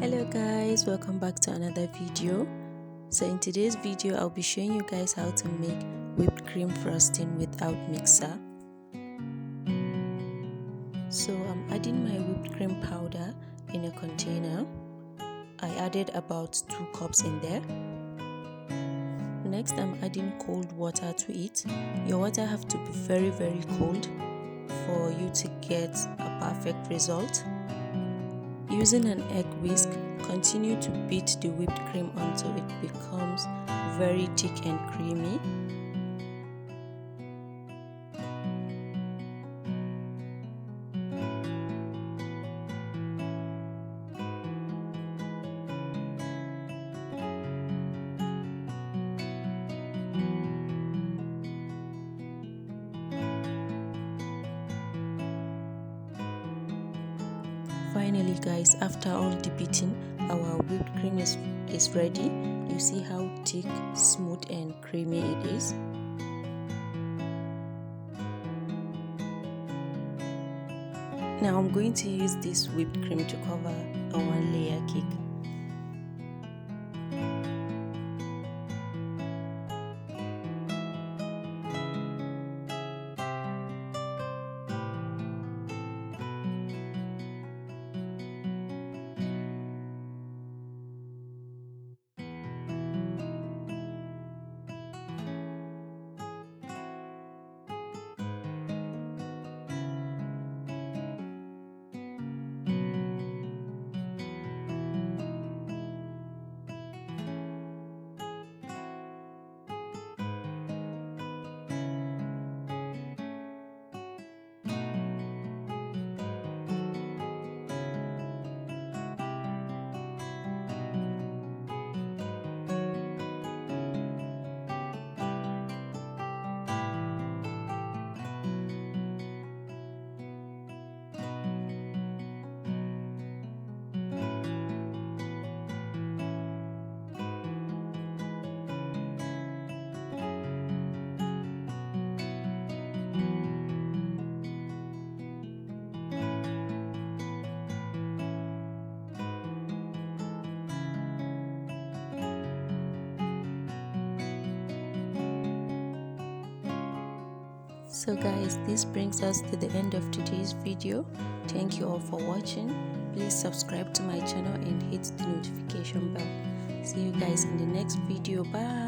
Hello guys, welcome back to another video. So in today's video I'll be showing you guys how to make whipped cream frosting without mixer. So I'm adding my whipped cream powder in a container. I added about 2 cups in there. Next I'm adding cold water to it. Your water have to be very cold for you to get a perfect result. Using an egg whisk, continue to beat the whipped cream until it becomes very thick and creamy. Finally guys, after all the beating, our whipped cream is ready. You see how thick, smooth and creamy it is. Now I'm going to use this whipped cream to cover a 1-layer cake. So guys, this brings us to the end of today's video. Thank you all for watching. Please subscribe to my channel and hit the notification bell. See you guys in the next video. Bye.